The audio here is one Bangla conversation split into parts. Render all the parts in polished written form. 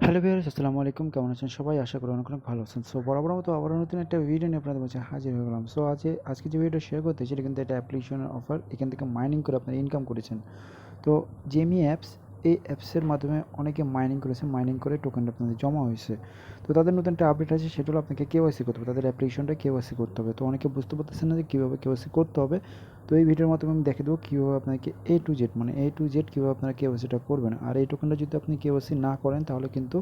হ্যালো ভিউয়ার্স, আসসালামু আলাইকুম। কেমন আছেন সবাই? আশা করি অনেক অনেক ভালো আছেন। সো বরাবর মতো আবারও নতুন একটা ভিডিও নিয়ে আপনাদের মাঝে হাজির হয়ে গেলাম। সো আজকে যে ভিডিওটা শেয়ার করতে সেটা কিন্তু একটা অ্যাপ্লিকেশনের অফার। এখান থেকে মাইনিং করে আপনারা ইনকাম করেছেন। তো জেমি অ্যাপস, এই অ্যাপসের মাধ্যমে অনেকে মাইনিং করেছে, মাইনিং করে টোকেনটা আপনাদের জমা হয়েছে। তো তাদের নতুন একটা আপডেট আছে, সেটা হলো আপনাকে কেওয়াইসি করতে হবে, তাদের অ্যাপ্লিকেশনটা কেওয়াইসি করতে হবে। তো অনেকে বুঝতে পারতেছেন না যে কীভাবে কেওয়াইসি করতে হবে। তো এই ভিডিওর মাধ্যমে আমি দেখিয়ে দেবো কীভাবে আপনাকে এ টু জেড কীভাবে আপনারা কেওয়াইসিটা করবেন। আর এই টোকেনটা যদি আপনি কেওয়াইসি না করেন তাহলে কিন্তু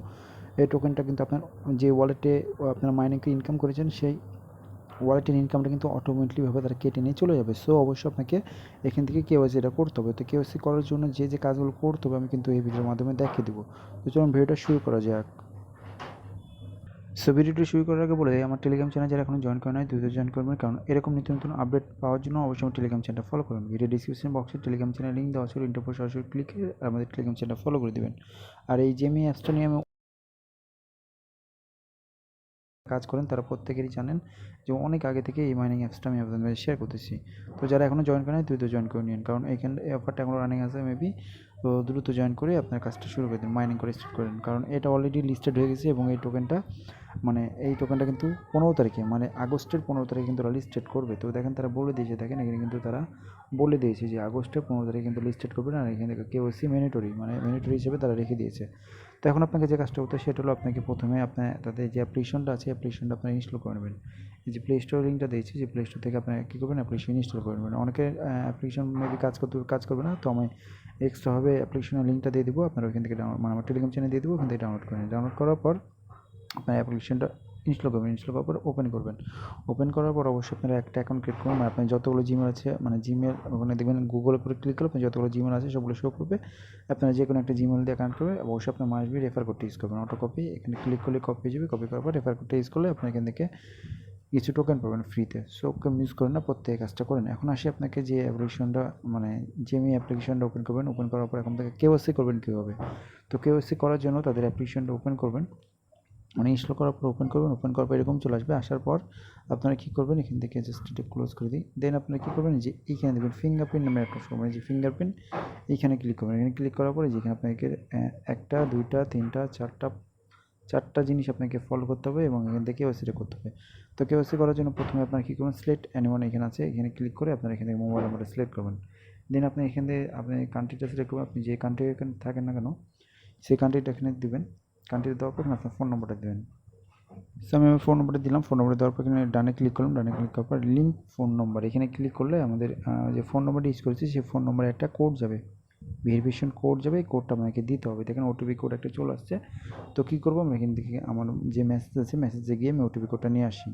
এই টোকেনটা কিন্তু আপনার যে ওয়ালেটে আপনারা মাইনিং করে ইনকাম করেছেন সেই ওয়ালেটের ইনকামটা কিন্তু অটোমেটিকভাবে তারা কেটে নিয়ে চলে যাবে। সো অবশ্যই আপনাকে এখান থেকে কেওয়াইসিটা করতে হবে। তো কেওয়াইসি করার জন্য যে কাজগুলো করতে হবে আমি কিন্তু এই ভিডিওর মাধ্যমে দেখিয়ে দেবো। তো চলুন ভিডিওটা শুরু করা যাক। সো ভিডিওটি শুরু করার আগে বলে দেই, আমার টেলিগ্রাম চ্যানেল যারা এখনো জয়েন করে নাই দ্রুত জয়েন করবেন, কারণ এরকম নিত্য নতুন আপডেট পাওয়ার জন্য অবশ্যই আমার টেলিগ্রাম চ্যানেলটা ফলো করুন। ভিডিও ডিসক্রিপশন বক্সে টেলিগ্রাম চ্যানেল লিঙ্ক দেওয়া আছে, লিঙ্কটার উপর সরাসরি ক্লিক করে আমাদের টেলিগ্রাম চ্যানেলটা ফলো করে দেবেন। আর এই জেমি অ্যাপসটা নিয়ে আমি কাজ করেন তারা প্রত্যেকেরই জানেন যে অনেক আগে থেকে এই মাইনিং অ্যাপসটা আমি আপনাদের মাঝে শেয়ার করতেছি। তো যারা এখনও জয়েন করেন দ্রুত জয়েন করে নিন, কারণ এই অফারটা এখনও রানিং আছে মেবি। তো দ্রুত জয়েন করে আপনার কাজটা শুরু করে দিন, মাইনিং করে স্টার্ট করেন, কারণ এটা অলরেডি লিস্টেড হয়ে গেছে এবং এই টোকেনটা কিন্তু 15 তারিখে, মানে আগস্টের 15 তারিখে কিন্তু ওরা লিস্টেড করবে। তো দেখেন তারা বলে দিয়েছে, দেখেন এখানে কিন্তু তারা বলে দিয়েছে যে আগস্টের 15 তারিখে কিন্তু লিস্টেড করবে না। আর এখানে কেওয়াইসি ম্যান্ডেটরি হিসেবে তারা রেখে দিয়েছে। তো এখন আপনাকে যে কাজটা করতে হবে সেটা হলো আপনাকে প্রথমে তাদের যে অ্যাপ্লিকেশনটা আছে অ্যাপ্লিকেশনটা আপনারা ইনস্টল করে নেবেন। এই যে প্লে স্টোর লিঙ্কটা দিয়েছি, যে প্লে স্টোর থেকে আপনারা কী করবেন, অ্যাপ্লিকেশন ইনস্টল করে নেবেন। অনেকের অ্যাপ্লিকেশন মেবি কাজ করবে না, তো আমি এক্সট্রাভাবে অ্যাপ্লিকেশনের লিঙ্কটা দিয়ে দেবো। আপনারা ওইখান থেকে মানে আমার টেলিগ্রাম চ্যানেল দিয়ে দেবো, ওখান থেকে ডাউনলোড করে নিন। ডাউনলোড করার পর আপনার অ্যাপ্লিকেশনটা ইনস্টল করবেন। ইনস্টল করার পর ওপেন করবেন। ওপেন করার পর অবশ্যই আপনারা একটা অ্যাকাউন্ট ক্রিয়েট করবেন। মানে আপনার যতগুলো জিমেল আছে, মানে জিমেল ওখানে দেখবেন গুগলের উপরে ক্লিক করলে আপনার যতগুলো জিমেল আছে সবগুলো শো করবে। আপনারা যে কোনো একটা জিমেল দিয়ে কানেক্ট করবে। অবশ্যই আপনার মাসবি রেফার কোডটা ইউজ করবেন, অটো কপি। এখানে ক্লিক করলে কপি হয়ে যাবে। কপি করার পর রেফার কোডটা ইউজ করলে আপনি এখান থেকে কিছু টোকেন পাবেন ফ্রিতে। সো মিস করেন না, প্রত্যেক কাজটা করেন। এখন আসি আপনাকে যে অ্যাপ্লিকেশনটা, মানে জেমি অ্যাপ্লিকেশনটা ওপেন করবেন। ওপেন করার পর এখন থেকে কেওয়াইসি করবেন কীভাবে। তো কেওয়াইসি করার জন্য তাদের অ্যাপ্লিকেশনটা ওপেন করবেন, মানে ইনস্টল করার পর ওপেন করবেন। ওপেন করার পর এরকম চলে আসবে। আসার পর আপনারা কী করবেন, এখান থেকে জাস্ট এটা ক্লোজ করে দিই। দেন আপনারা কী করবেন, যে এইখানে দেখবেন ফিঙ্গারপ্রিন্ট নামের একটা অপশন, মানে যে ফিঙ্গারপ্রিন্ট, এইখানে ক্লিক করবেন। এখানে ক্লিক করার পরে যেখানে আপনাকে একটা দুইটা তিনটা চারটা জিনিস আপনাকে ফলো করতে হবে এবং এখান থেকে কেওয়াইসিটা করতে হবে। তো কেওয়াইসি করার জন্য প্রথমে আপনারা কী করবেন, সিলেক্ট এনিওয়ান এখানে আছে, এখানে ক্লিক করে আপনারা এখান থেকে মোবাইল নাম্বারটা সিলেক্ট করবেন। দেন আপনি এখান থেকে আপনি কান্ট্রিটা সিলেক্ট করবেন। আপনি যে কান্ট্রি এখানে থাকেন না কেন সেই কান্ট্রিটা এখানে দেবেন। কান্ট্রি দেওয়ার পর আপনার ফোন নম্বরটা দেবেন। সো আমি আমার ফোন নম্বরটা দিলাম। ফোন নম্বর দেওয়ার পর এখানে ডানে ক্লিক করলাম। ডানে ক্লিক করার পর লিঙ্ক ফোন নম্বর, এখানে ক্লিক করলে আমাদের যে ফোন নম্বরটা ইউজ করেছি সেই ফোন নম্বরে একটা কোড যাবে, ভেরিফিকেশন কোড যাবে। এই কোডটা আপনাকে দিতে হবে। দেখেন ওটিপি কোড একটা চলে আসছে। তো কী করবো, আমি এখান থেকে আমার যে মেসেজ আছে মেসেজে গিয়ে আমি ওটিপি কোডটা নিয়ে আসি।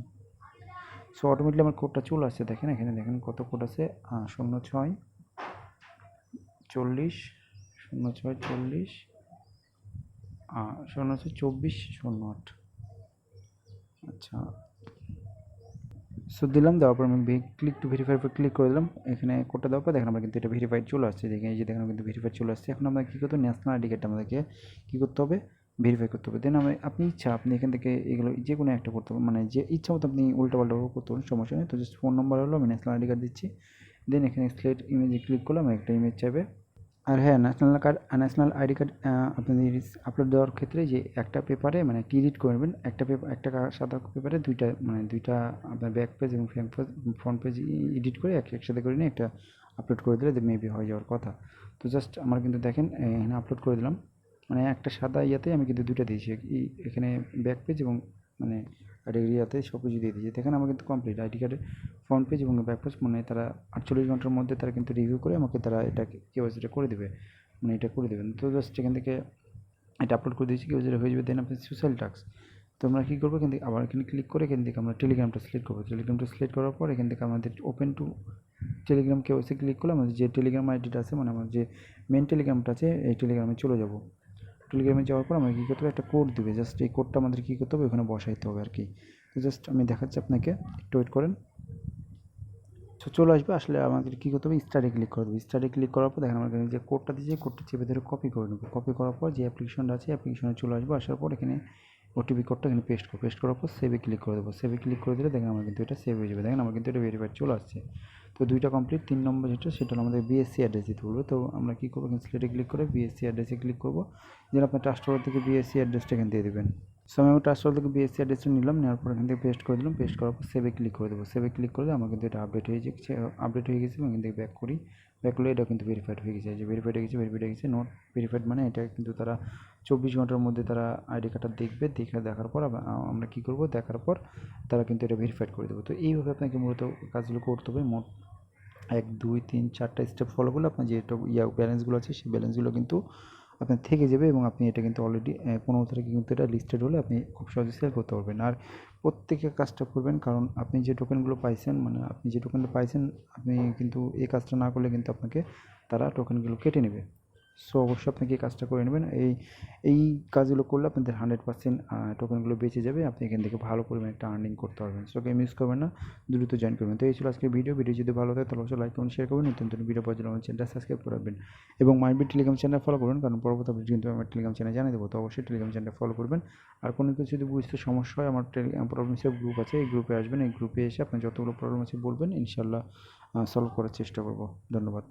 সো অটোমেটিকলি আমার কোডটা চলে আসছে। দেখেন এখানে দেখেন কত কোড আছে, 0640 0640 2408। আচ্ছা, সো দিলাম। দেওয়ার পর আমি ক্লিক টু ভেরিফাই পর ক্লিক করে দিলাম। এখানে কোডটা দেওয়ার পর দেখেন আমরা কিন্তু এটা ভেরিফাইড চলে আসছে। দেখেন এই যে দেখেন কিন্তু ভেরিফাইড চলে আসছে। এখন আমরা কী করতে, ন্যাশনাল আইডি কার্ডটা আমাদেরকে কী করতে হবে, ভেরিফাই করতে হবে। দেন আপনি এখান থেকে এগুলো যে কোনো একটা করতে হবে, মানে যে ইচ্ছা মতো আপনি উল্টাপাল্টা করতে পারেন, সমস্যা নেই। তো জাস্ট ফোন নম্বর হলো, আমি ন্যাশনাল আইডি কার্ড দিচ্ছি। দেন এখানে সিলেক্ট ইমেজে ক্লিক করলাম, একটা ইমেজ চাইবে। আর হ্যাঁ, ন্যাশনাল আইডি কার্ড আপনাদের আপলোড দেওয়ার ক্ষেত্রে যে একটা পেপারে, মানে একটি এডিট করবেন, একটা সাদা পেপারে দুইটা আপনার ব্যাক পেজ এবং ফ্রন্ট পেজ এডিট করে একসাথে করে নিয়ে একটা আপলোড করে দিলে মেবি হয়ে যাওয়ার কথা। তো জাস্ট আমার কিন্তু দেখেন এখানে আপলোড করে দিলাম, মানে একটা সাদা ইয়াতে আমি কিন্তু দুইটা দিয়েছি, এখানে ব্যাক পেজ এবং মানে ইয়াতে সব কিছু দিয়ে দিয়েছি। দেখেন আমার কিন্তু কমপ্লিট আইডি কার্ডের ফ্রন্ট পেজ এবং ব্যাক পেজ, মানে তারা 48 ঘন্টার মধ্যে তারা কিন্তু রিভিউ করে আমাকে তারা এটাকে কেওয়াইসিটা করে দেবে, মানে এটা করে দেবেন। তো জাস্ট এখান থেকে এটা আপলোড করে দিয়েছি, কেওয়াইসিটা হয়ে যাবে। দেন আপনি সোশ্যাল টাস্ক, তো আমরা কী করবো, এখান থেকে আবার এখানে ক্লিক করে এখান থেকে আমরা টেলিগ্রামটা সিলেক্ট করবো। টেলিগ্রামটা সিলেক্ট করার পর এখান থেকে আমাদের open to Telegram KYC click করলে আমাদের যে টেলিগ্রাম আইডিটা আছে, মানে আমার যে মেন টেলিগ্রামটা আছে, এই টেলিগ্রামে চলে যাব। টেলিগ্রামে যাওয়ার পর আমাকে কী করতে হবে, একটা কোড দেবে। জাস্ট এই কোডটা আমাদের কী করতে হবে, ওখানে বসাইতে হবে আর কি। তো জাস্ট আমি দেখাচ্ছি আপনাকে, একটু ওয়েট করেন। তো চলে আসবে। আসলে আমাদের কী করতে হবে, স্টারে ক্লিক করে দেবো। স্টারে ক্লিক করার পর দেখেন আমার যে কোডটা দিয়েছে, কোডটা চেপে ধরে কপি করে নেবো। কপি করার পর যে অ্যাপ্লিকেশনটা আছে অ্যাপ্লিকেশনে চলে আসবো। আসার পর এখানে ওটিপি কোডটা এখানে পেস্ট করার পর সেভে ক্লিক করে দেবো। সেভে ক্লিক করে দিলে দেখেন আমার কিন্তু এটা সেভ হয়ে যাবে। দেখেন আমার কিন্তু এটা ভেরিফাইড চলে আসছে। তো 2টা কমপ্লিট। 3 নম্বর যেটা সেটা হলো আমাদের বিএসসি অ্যাড্রেস দিতে বলবে। তো আমরা কী করবো, সিলেক্টে ক্লিক করে বিএসসি অ্যাড্রেসে ক্লিক করবো। যেন আপনার ট্রাস্ট থেকে বিএসসি অ্যাড্রেসটা এখান দিয়ে দেবেন। সো আমি ট্রাস্ট থেকে বিএসসি অ্যাড্রেসটা নিলাম, নেওয়ার পর এখান থেকে পেস্ট করে দিলাম। পেস্ট করার পর সেভে ক্লিক করে দেবো। সেভে ক্লিক করলে আমার কিন্তু এটা আপডেট হয়ে গেছে এবং এখান থেকে ব্যাক করি। ব্যাক করলে এটা কিন্তু ভেরিফাইড হয়ে গেছে। যে ভেরিফাইড হয়ে গেছে। নট ভেরিফাইড মানে এটা কিন্তু তারা 24 ঘন্টার মধ্যে তারা আইডি কার্ডটা দেখবে। দেখার পর আমরা কী করবো, দেখার পর তারা কিন্তু এটা ভেরিফাইড করে দেবো। তো এইভাবে আপনাকে মূলত কাজগুলো করতে হবে। মোট 1 2 3 4টা স্টেপ ফলো করলে আপনার যে ব্যালেন্সগুলো আছে সেই ব্যালেন্সগুলো কিন্তু আপনার থেকে যাবে এবং আপনি এটা কিন্তু অলরেডি 15 তারিখে কিন্তু এটা লিস্টেড হলে আপনি খুব সহজে সেল করতে পারবেন। আর প্রত্যেকে কাজটা করবেন, কারণ আপনি যে টোকেনগুলো পাইছেন, মানে আপনি যে টোকেনটা পাইছেন, আপনি কিন্তু এই কাজটা না করলে কিন্তু আপনাকে তারা টোকেনগুলো কেটে নেবে। সো অবশ্যই আপনাকে এই কাজটা করে নেবেন। এই কাজগুলো করলে আপনাদের 100% টোকেনগুলো বেঁচে যাবে। আপনি এখান থেকে ভালো পরিমাণে একটা আর্নিং করতে পারবেন। সো গেম ইউজ করবেন না, দ্রুত জয়েন করবেন। তো এই ছিল আজকের ভিডিও যদি ভালো থাকে তাহলে অবশ্যই লাইক করুন, শেয়ার করবেন। নতুন ভিডিও পাওয়ার জন্য আমার চ্যানেলটা সাবস্ক্রাইব করে রাখবেন এবং মাইন্ডবিট টেলিগ্রাম চ্যানেল ফলো করুন, কারণ পরবর্তী আপডেট কিন্তু আমার টেলিগ্রাম চ্যানেলে জানিয়ে দেবো। তো অবশ্যই টেলিগ্রাম চ্যানেলটা ফলো করবেন। আর কোনো কিছু যদি বুঝতে সমস্যা হয়, আমার টেলিগ্রাম প্রবলেম সেভ গ্রুপ আছে, এই গ্রুপে আসবেন। এই গ্রুপে এসে আপনার যতগুলো প্রবলেম আছে বলবেন, ইনশাল্লাহ সলভ করার চেষ্টা করব। ধন্যবাদ।